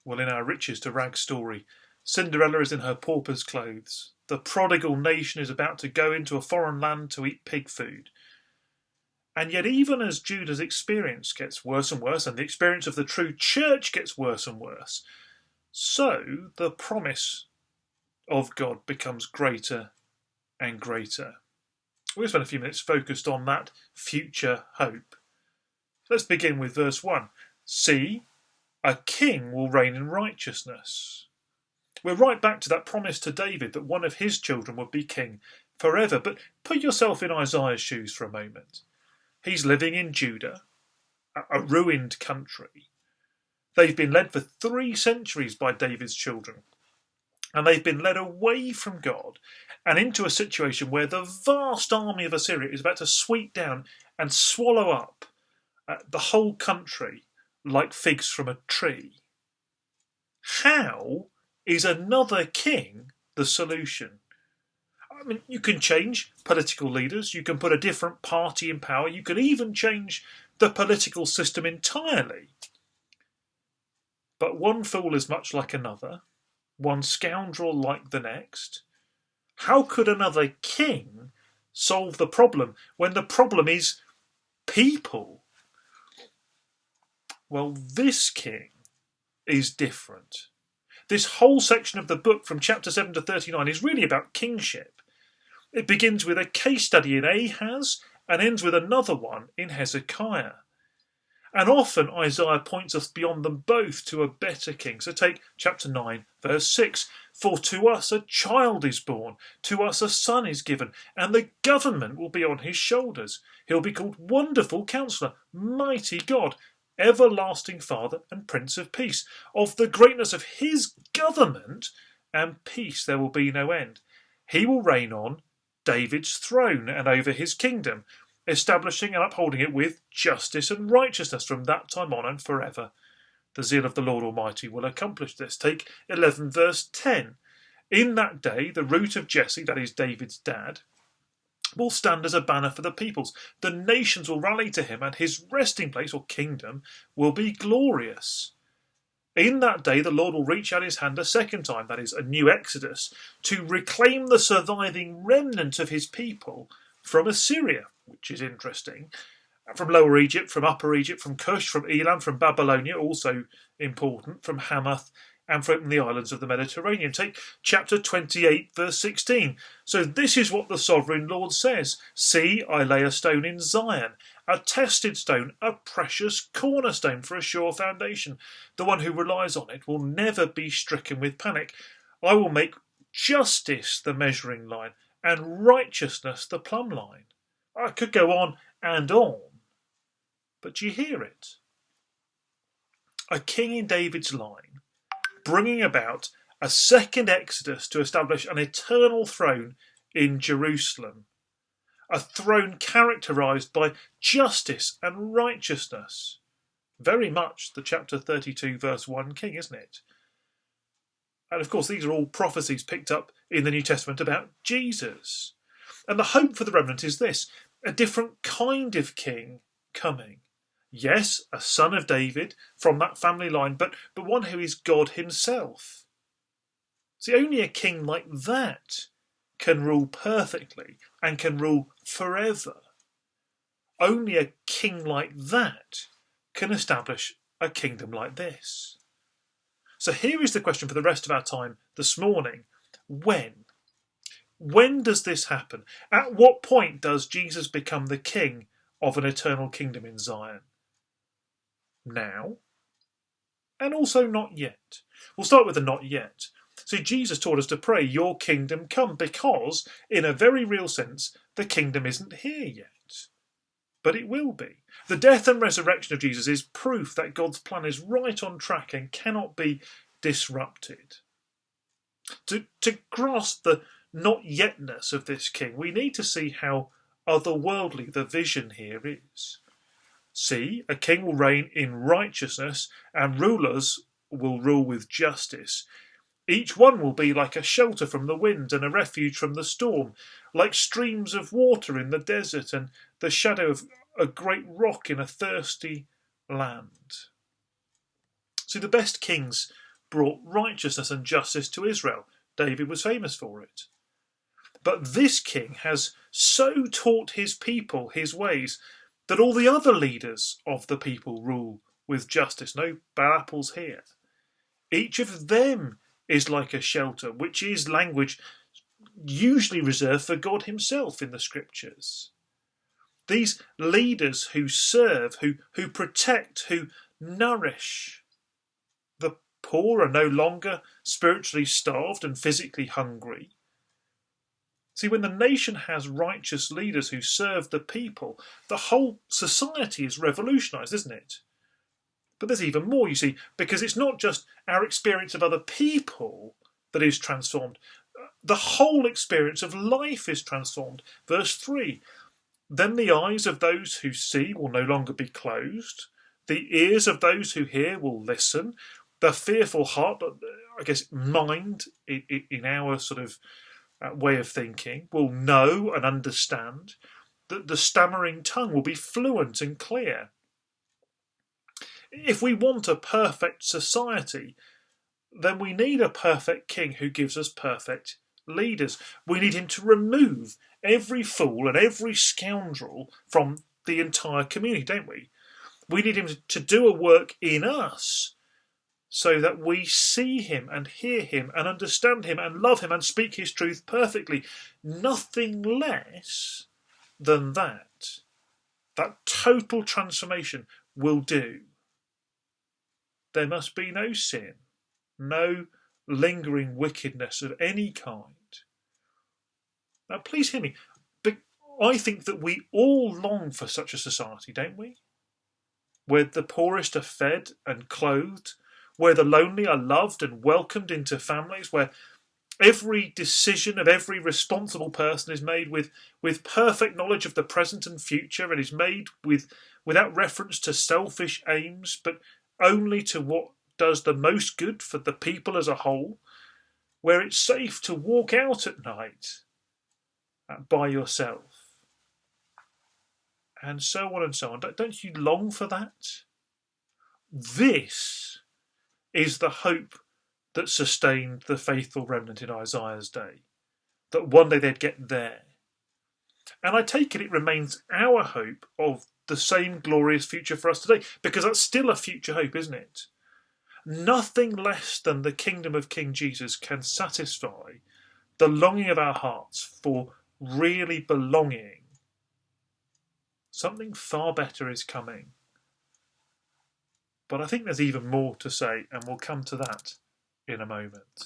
Well, in our riches to rags story, Cinderella is in her pauper's clothes. The prodigal nation is about to go into a foreign land to eat pig food. And yet, even as Judah's experience gets worse and worse, and the experience of the true church gets worse and worse, so the promise of God becomes greater and greater. We're going to spend a few minutes focused on that future hope. Let's begin with verse 1. See, a king will reign in righteousness. We're right back to that promise to David that one of his children would be king forever. But put yourself in Isaiah's shoes for a moment. He's living in Judah, a ruined country. They've been led for 3 centuries by David's children. And they've been led away from God and into a situation where the vast army of Assyria is about to sweep down and swallow up the whole country like figs from a tree. How is another king the solution? I mean, you can change political leaders, you can put a different party in power, you can even change the political system entirely. But one fool is much like another, one scoundrel like the next. How could another king solve the problem when the problem is people? Well, this king is different. This whole section of the book from chapter 7 to 39 is really about kingship. It begins with a case study in Ahaz and ends with another one in Hezekiah. And often Isaiah points us beyond them both to a better king. So take chapter 9, verse 6. For to us a child is born, to us a son is given, and the government will be on his shoulders. He'll be called Wonderful Counselor, Mighty God, Everlasting Father, and Prince of Peace. Of the greatness of his government and peace there will be no end. He will reign on David's throne and over his kingdom, establishing and upholding it with justice and righteousness from that time on and forever. The zeal of the Lord Almighty will accomplish this. Take 11 verse 10. In that day, the root of Jesse, that is David's dad, will stand as a banner for the peoples. The nations will rally to him, and his resting place or kingdom will be glorious. In that day, the Lord will reach out his hand a second time, that is, a new exodus, to reclaim the surviving remnant of his people from Assyria, which is interesting, from Lower Egypt, from Upper Egypt, from Cush, from Elam, from Babylonia, also important, from Hamath, and from the islands of the Mediterranean. Take chapter 28, verse 16. So this is what the sovereign Lord says. See, I lay a stone in Zion, a tested stone, a precious cornerstone for a sure foundation. The one who relies on it will never be stricken with panic. I will make justice the measuring line and righteousness the plumb line. I could go on and on, but you hear it. A king in David's line, bringing about a second exodus to establish an eternal throne in Jerusalem. A throne characterised by justice and righteousness. Very much the chapter 32 verse 1 king, isn't it? And of course these are all prophecies picked up in the New Testament about Jesus. And the hope for the remnant is this, a different kind of king coming. Yes, a son of David from that family line, but one who is God himself. See, only a king like that can rule perfectly and can rule forever. Only a king like that can establish a kingdom like this. So here is the question for the rest of our time this morning. When? When does this happen? At what point does Jesus become the king of an eternal kingdom in Zion? Now, and also not yet. We'll start with the not yet. See, Jesus taught us to pray, your kingdom come, because, in a very real sense, the kingdom isn't here yet. But it will be. The death and resurrection of Jesus is proof that God's plan is right on track and cannot be disrupted. To grasp the not yetness of this king, we need to see how otherworldly the vision here is. See, a king will reign in righteousness, and rulers will rule with justice. Each one will be like a shelter from the wind and a refuge from the storm, like streams of water in the desert and the shadow of a great rock in a thirsty land. See, the best kings brought righteousness and justice to Israel. David was famous for it. But this king has so taught his people his ways that all the other leaders of the people rule with justice. No bad apples here. Each of them is like a shelter, which is language usually reserved for God himself in the scriptures. These leaders who serve, who protect, who nourish. The poor are no longer spiritually starved and physically hungry. See, when the nation has righteous leaders who serve the people, the whole society is revolutionised, isn't it? But there's even more, you see, because it's not just our experience of other people that is transformed. The whole experience of life is transformed. Verse 3, then the eyes of those who see will no longer be closed. The ears of those who hear will listen. The fearful heart, I guess, mind in our sort of way of thinking, will know and understand. That the stammering tongue will be fluent and clear. If we want a perfect society, then we need a perfect king who gives us perfect leaders. We need him to remove every fool and every scoundrel from the entire community, don't we? We need him to do a work in us so that we see him and hear him and understand him and love him and speak his truth perfectly. Nothing less than that. That total transformation will do. There must be no sin, no lingering wickedness of any kind. Now, please hear me. But I think that we all long for such a society, don't we? Where the poorest are fed and clothed, where the lonely are loved and welcomed into families, where every decision of every responsible person is made with perfect knowledge of the present and future, and is made without reference to selfish aims, but only to what does the most good for the people as a whole, where it's safe to walk out at night by yourself, and so on and so on. Don't you long for that? This is the hope that sustained the faithful remnant in Isaiah's day, that one day they'd get there. And I take it remains our hope of the same glorious future for us today, because that's still a future hope, isn't it? Nothing less than the kingdom of King Jesus can satisfy the longing of our hearts for really belonging. Something far better is coming. But I think there's even more to say, and we'll come to that in a moment.